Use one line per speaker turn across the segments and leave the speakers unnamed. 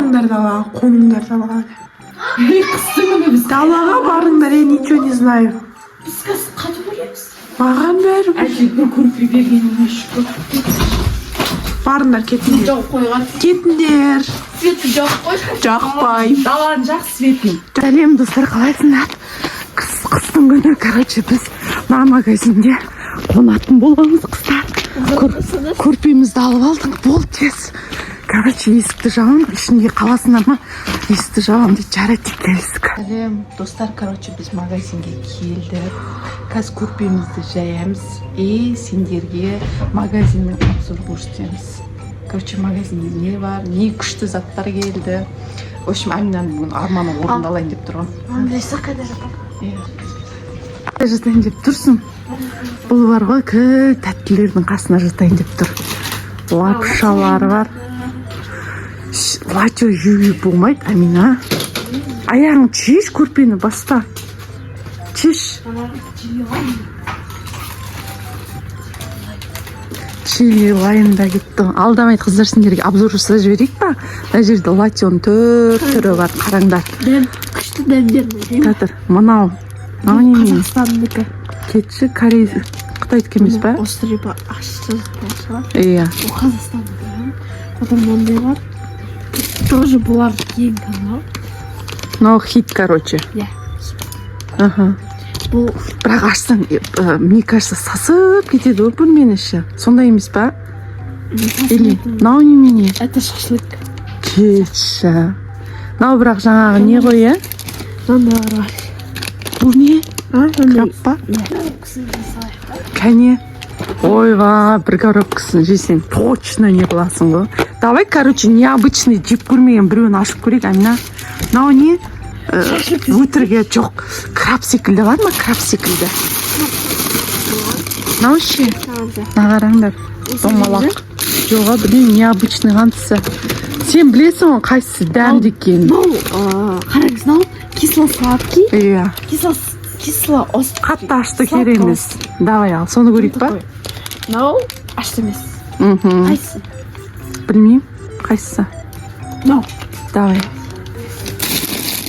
барыңдар далаға, қоныңдар далаға. Далаға барыңдар, я ничего не знаю.
Біз қазір қатып өлеміз.
Маған бәрі.
Әжеге көрпе бергеніне шүкір.
Барыңдар, кетіңдер.
Жоқ қойған.
Кетіңдер.
Светі жоқ қой.
Жақпай.
Даланы жақ светін.
Сәлем достар, қалайсыңдар? Қыстың күні, короче, біз магазинде қонатын боламыз, қыздар. Көрпемізді алып алдық, бол тез. Короче, есікті жауын, ішінде қаласыңдар ма? Есікті жауын дейді, жарайды келістік. Сәлем достар, короче, біз магазинге келдік. Қазір көрпемізді жаямыз и сендерге магазиннің обзор көрсетеміз. Короче, магазинде не бар, не күшті заттар келді. В общем, Аминаның бүгін арманы орындалайын деп тұрған.
Андрейсі қайда жатыр?
Жатайын деп тұрсың. Бұл бар ғой, тәттілердің қасына жатайын деп тұр. Лапшалар бар. Лачо жеуге болмайды, Амина. Аяғың чеш, көрпені баста. Чеш. Чили лайында кетті. Алдамайды, қыздар, сендерге обзор жасап жіберейік па? Мына жерде лачоның түрі бар, қараңдар.
Күшті дәмдер ме?
Татыр, мынау.
Қазақстандікі.
Кетші, Корей, Қытайдікі емес па?
Острипа ашты болса.
Иә.
Ол Қазақстандікі. Одан мынандай бар. Тоже бұлар ең канал.
Мынау хит, короче.
Иә.
Аха.
Бұл
Бірақ ашсаң, мне кажется, сасып кетеді ғой бөлмені іші. Сондай емес па? Или, мынау немене?
это шашлык.
Кетші. Мынау бірақ жаңағы не ғой, е?
Мынандай бар.
Бұл не?
Краб
Краб па? Кәне. Ойва, бір коробкасын жесең точно не қыласың ғой. Давай, короче, необычный жеп көрмеген біреуін ашып көрейік, Амина. Мынау не? Өтірге жоқ. Краб секілді бар ма? Краб секілді. Мынау ше? Нағараңдар. Домалақ. Жоға білем, необычный қантысы. Сен білесің ғой қайсысы дәмді екенін.
Қараңыз, мынау кисло-сладкий.
Иә.
Кисло-острый.
Қатты ашты кереміз. Давай ал, соны көрейік па?
Мынау ашты емес. Қайсысы?
Білмеймін, қайсысы?
Мынау.
Давай.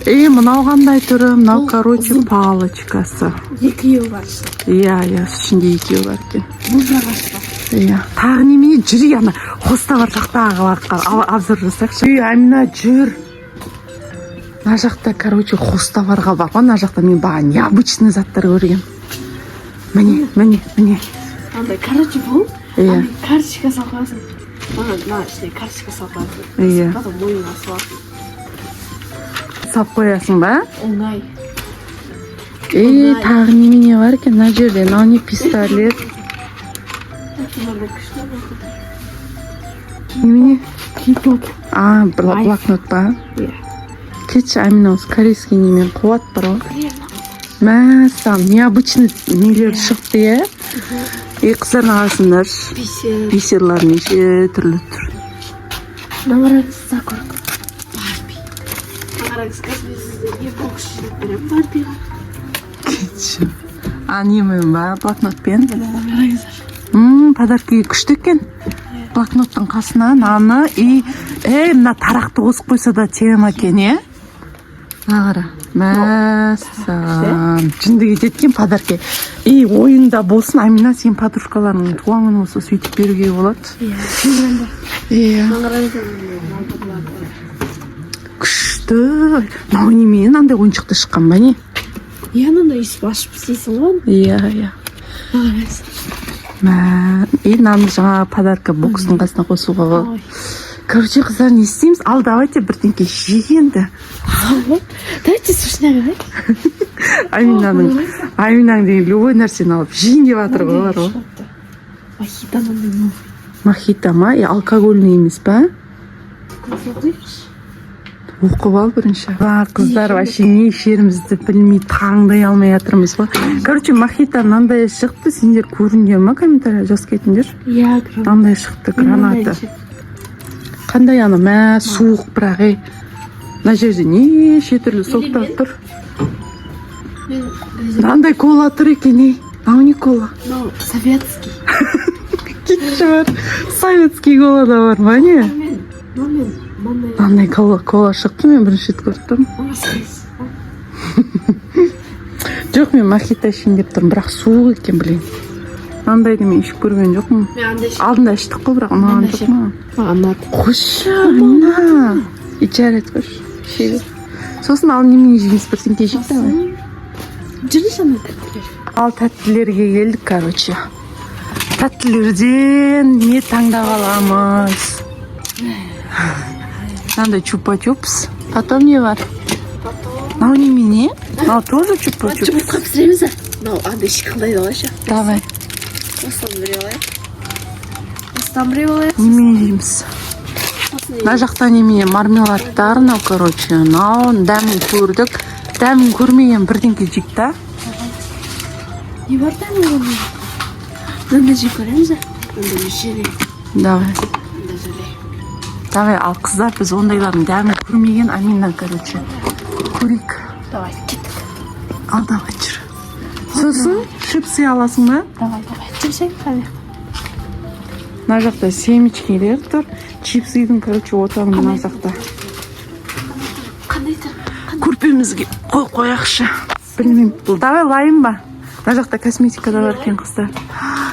Мынау қандай түрі? Мынау, короче, палочкасы.
Екеуі бар.
Иә, ішінде екеуі бар екен.
Бұл жақ ашты.
Иә. Тағы немене жүр, ана хоста бар жақтағы обзор жасақшы. Амина, жүр. Мына жақта, короче, хостоварға бар ғой, мына жақта мен баға необычный заттар көрген. Міне.
Андай, короче, бұл
Иә.
карточка салғансың. Мына ішіне карточка салғансың.
Иә.
Потом мойнына саласың.
Сап қоясың ба?
Оңай.
Тағы немене бар екен, мына жерде, мынау не пистолет.
Мынандай күшті
Немене?
блокнот.
Блокнот па?
Иә.
Кетші, Амина, осы корейский немен қуат бар ғой. Мәссам, необычный нелер шықты, е? Қыздарына қарасыңдар. Бисерлар неше түрлі түр.
Намараңыз закорк. Барби. Намараңыз қазір мен сіздерге бокс жинап беремін Барбиға.
Кетші. Немен ба? Блокнотпен?
Намараңыздар.
Подарки күшті екен. Блокноттың қасына наны и мына тарақты қосып қойса да тема екен, е? Ағара. Мәссам. Жынды кететкен подарки. Ойында болсын, Амина, сен подружкаларының туған күні болса сөйтіп беруге болады. Иә. Күшті. Мынау немен андай ойыншықты шыққан ба не?
Мынандай үсіп ашып істейсің ғой.
Иә. Наны жаңа подарка бокстың қасына қосуға ғой. Короче, қыздар, не істейміз? Ал, давайте бірдеңке жегенді.
Давайте сушняк.
Аминаң деген любой нәрсені алып жейін деп жатыр ғой, олар ғой. Мохито ма? Алкогольный емес па? Оқып ал бірінші. Қыздар, вообще не ішерімізді білмей таңдай алмай жатырмыз ғой. Короче, мохито мынандай шықты, сендер көріңдер ма? Комментария жазып кетіңдер.
Иә,
мынандай шықты, граната. Қандай суық бірақ, мына жерде неше түрлі соқтар тұр. Мынандай кола тұр екен, мынау не кола?
Советский.
Кетші бар. Советский кола да бар ма, не?
Мындай.
Мындай кола шықты, мен бірінші рет көріп тұрмын. Жоқ, мен мохито ішейін деп тұрмын, бірақ суық екен, блин. Андайды мен ішіп көрген жоқпын.
Мен андай ішіп.
Алдында іштік қой, бірақ ұнаған жоқ ма?
Маған ұнады.
Қойшы, мына. Ичарет қойшы. Шегі. Сосын ал немен жейміз бірдеңке жейік та.
Жүрді сандай тәттілер.
Ал тәттілерге келдік, короче. Тәттілерден не таңдап аламыз? Мынандай чупа-чупс. Потом не бар? Мынау немене? Мынау тоже чупа-чупс.
Жұмыртқа пісіреміз. Мынау андай шықылдайды ғойшы.
Давай.
Осыдан біре алайық. Осыдан біре алайық.
Немен жейміз? Мына жақта немене мармеладтар, мынау, короче. Мынау дәмін көрдік. Дәмін көрмеген бірдеңке жейік та.
Не бар дәмін көрмеген? Мынандай жей көреміз. Мындай желе.
Давай.
Мындай желе.
Давай, ал қыздар, біз ондайлардың дәмін көрмеген Аминнан, короче. Көрейік.
Давай, кеттік.
Ал, давай, жүр. Сосын, шипсы аласың ба?
Давай. Жүрсек, қане.
Мына жақта семечкелер тұр. Чипсыйдың, короче, отаны мына жақта.
Қандай тұр?
Көрпемізге қояқшы. Білмеймін. Давай, лайым ба? Мына жақта косметика да бар екен, қыздар.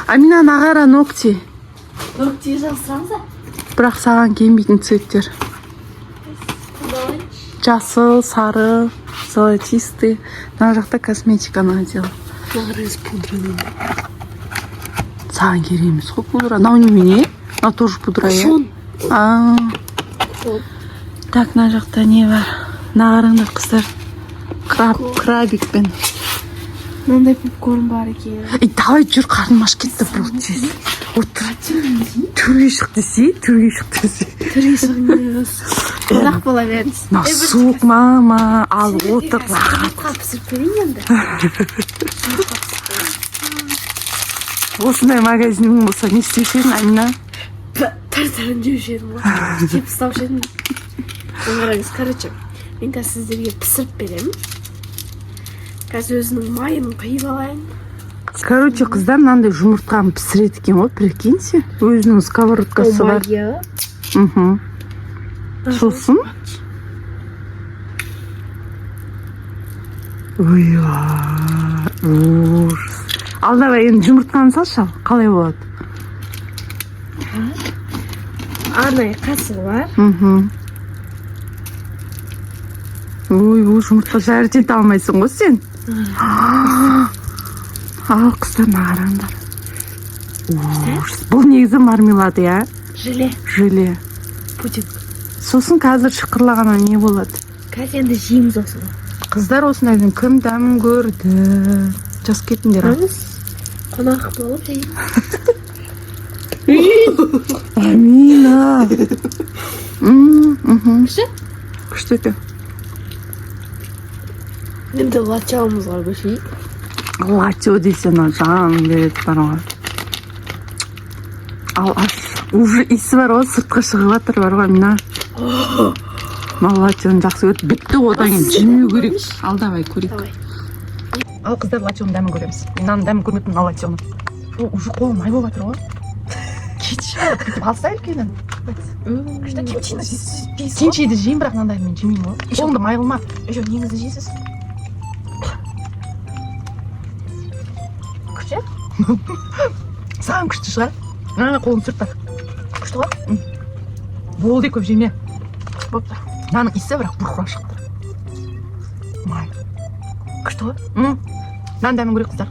Амина, нағара ногти.
Ногти жасырамыз ба?
Бірақ саған келмейтін цветтер.
Давай.
Жасыл, сары, золотистый. Мына жақта косметиканы отдел.
Нағарыңыз пудраны.
Саған кереміз ғой пудра. Мынау немене? Мынау тоже пудра, иә?
Шон.
Так, мына жақта не бар? Нағарыңдар, қыздар. Крабикпен.
Мынандай попкорн бар екен.
Давай жүр, қарным аш кетті бұл тез. Отыр. Төрге шық десе.
Түрге шығыңыз. Бірақ бола беріңіз.
Мынау суық, мама. Ал отыр, рахат.
Жұмыртқа пісіріп берейін енді.
Осындай магазинің болса не істеуші едің, Амина?
Тартарын жеуші едім ғой. Жеп ұстаушы едім. Қараңыз, короче, мен қазір сіздерге пісіріп беремін. Қазір өзінің майын құйып алайын.
Короче, қыздар мынандай жұмыртқаны пісіреді екен ғой, прикиньте. Өзінің сковородкасы бар. Мхм. Сосын? Ужас. Ал давай енді жұмыртқаны салшы, қалай болады?
Арнайы қасығы бар.
Ой, бұл жұмыртқа жәрдет алмайсың ғой сен. Ал қыздар қараңдар. Бұл негізі мармелад, иә? Желе.
Пудинг.
Сосын қазір шықырлағана не болады?
Қазір енді жейміз осыны.
Қыздар осындайдың кім дәмін көрді? Жас кетіңдер.
Қонақ болып жейміз.
Амина.
Күшті?
Күшті екен.
Енді латчауымызға көшейік.
Латчо дейсен, жаным береді барға. Ал аш, уже иісі бар ғой, сыртқа шығып жатыр бар ғой, Амина. Латчоны жақсы көрді. Бітті одан кейін жемеу керек. Ал давай көрейік. Ал қыздар латчоның дәмін көреміз. Мен дәмін көрмеппін латчоны. Уже қолым май болып жатыр ғой. Кетші, алса үлкенін. Кеншейді жеймін, бірақ мынандай мен жемеймін ғой. Қолымды май қылма.
Неңізді жейсіз? Күшті?
Саған күшті шығар. Қолым сүртті.
Күшті ғой?
Болды, көп жеме.
Бопты.
Наның иісі бірақ бұрқыра шықты. Май. Күшті ғой? Нан дәмін көрек қыздар.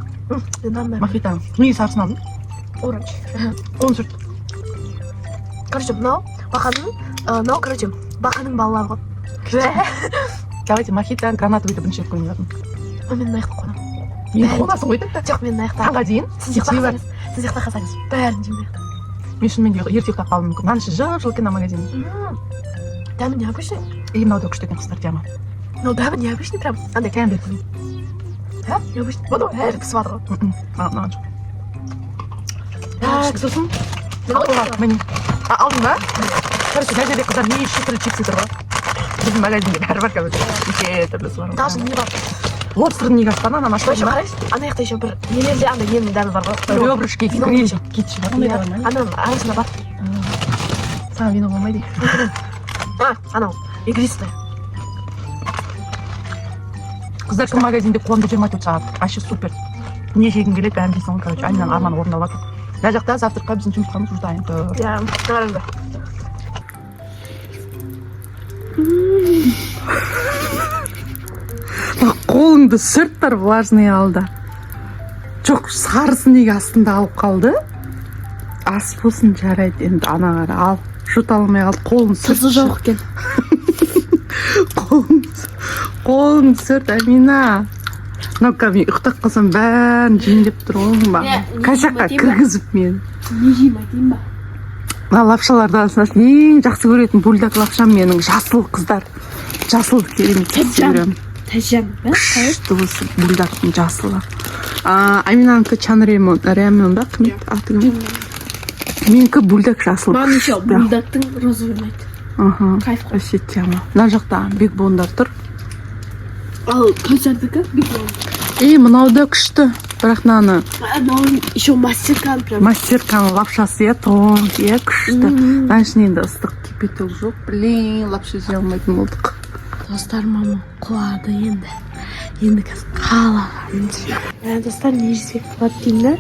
Нан бәрі.
Мохито. Неге сарысын алдың?
Оранж.
Қолын сүрт.
Короче, мынау бақаның балалары ғой.
Давайте мохито гранатовыйды бірінші рет көрмей жатырмын.
Мен мына жақта қонам.
Енді қонасың ғой тіпті.
Жоқ, мен мына жақта.
Таңға дейін?
Сіз ұйықта қалсаңыз. Бәрін жеймін мына жақта.
Мен шынымен ерте ұйықтап қалуым мүмкін. Мынан жыл екен магазин.
Дәмі необычный.
И мынау да күшті екен қыздар дәмі.
Но дәмі необычный прям.
Андай кәмбет қылып.
Необычный. Бұны әрі пісіп жатыр ғой.
Мынаған жоқ.
Так,
сосын міне. Алдың ба? Короче, мына жерде қыздар неше түрлі чипсы тұр ғой. Біздің магазинде бәрі бар, короче. Неше түрлісі бар.
Даже не бар.
Лобстердің неге ашпаны, ананы ашпайды ма?
Ана жақта еще бір нелерде андай ненің дәмі бар ғой.
Ребрышки, кетші бар.
Ананың арасында бар.
Саған вино болмайды.
анау игристая.
Қыздар сол магазинде қонды 24 сағат. Вообще супер. Не жегің келеді бәрін жей салған, короче. Анинаның арманы орындалып жатыр. Мына жақта завтракқа біздің жұмыртқамыз уже дайын тұр.
Иә, қараңдар.
Қолыңды сүрттір, влажный алды. Жоқ, сарысы неге астында алып қалды? Ас болсын жарайды, енді ана қара ал. Жұта алмай қалды, қолын сүрт.
Тұзы жоқ екен.
Қолың сүрт, Амина. Мынау мен ұйықтап қалсам бәрін жеңдеп тұр оң ба? Кашаққа кіргізіп мен.
Не жеймін айтайын ба?
Лапшаларды арасынан ең жақсы көретін бульдог лапшам менің жасыл қыздар. Жасыл керемет көремін.
Тәжан, ба?
Күшті осы бульдогтың жасылы. Аминанікі чан ремон ба? Кім аты кім? Менікі бульдог жасыл.
Маған еще бульдогтың розы ұнайды. Кайф қой.
Вообще тема. Мына жақта бигбондар тұр.
Ал Кәусәрдікі бигбон.
Мынау да күшті. Бірақ наны
еще мастеркан прям.
Мастеркан лапшасы иә, тоң иә, күшті. Мен үшін енді ыстық кипяток жоқ. Блин, лапша жей алмайтын болдық.
Достар, мама құлады енді. Енді қазір қалаған. Достар, не жесек болады деймін да?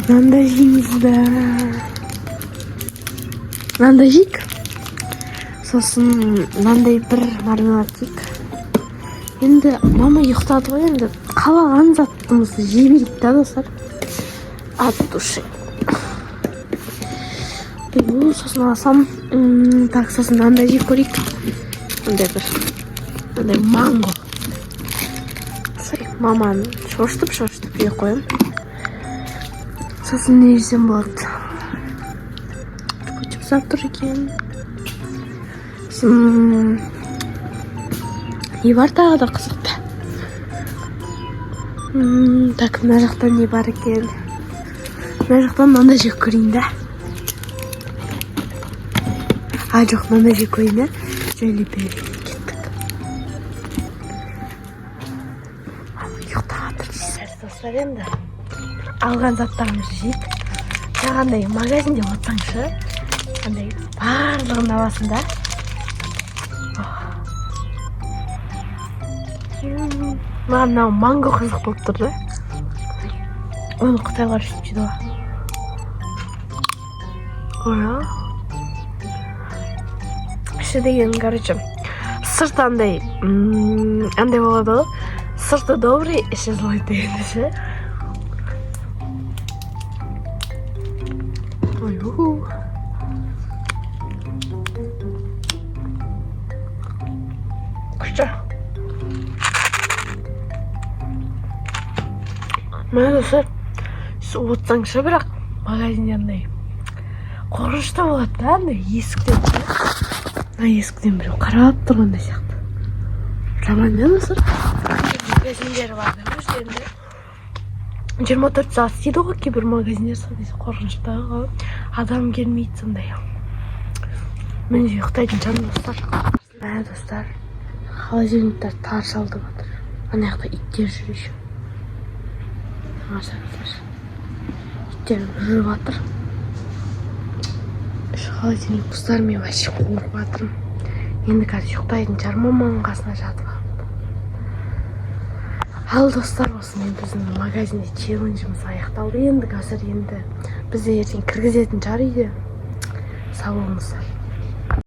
Мынандай жейміз да. Мынандай жейік. Сосын мынандай бір мармелад жейік. Енді мама ұйықтады ғой, енді қалаған заттымызды жемейді да, достар. От души. Сосын алсам, так, сосын мынандай жейіп көрейік. Мындай манго. Маманы шоштып үй қойым. Сосын не жесем болады? Көчіп сап тұр екен. Не бар тағы да қызықты? Так, мына жақтан не бар екен? Мына жақтан мынандай жек көрейін да. Жоқ, мынандай жек көрейін да. Жөйлі бері кеттік. Ұйықтағатыр дейсіз. Достар, енді алған заттарымызды жейік. Жаңағындай магазинде отсаңшы, андай барлығын аласың да. Маған мынау манго қызық болып тұр да. Оны қытайлар үшін жейді ғой. Іші деген, короче, сырт андай болады ғой. Сырты добрый, іші злой деген ше. Күшті. Мына достар, отсаңшы, бірақ магазинде андай қорқынышты болады да, андай есіктен. Есіктен біреу қарап тұрғандай сияқты. Жаман не достар? Магазиндері бар да, өздерінде 24 сағат істейді ғой, кейбір магазиндер сондай қорқынышты ғой. Адам келмейді сондай. Мен де ұйықтайтын жаным достар. Мына достар, холодильниктер тарс алды жатыр. Ана жақта иттер жүр еще. Иттер жүріп жатыр. Холодильник құстар, мен вообще қорқып жатырмын. Енді қазір ұйықтайтын шығар, маманың қасына жатып алып. Ал достар, осымен біздің магазинде челленджіміз аяқталды. Енді қазір бізді ертең кіргізетін шығар үйде. Сау болыңыздар.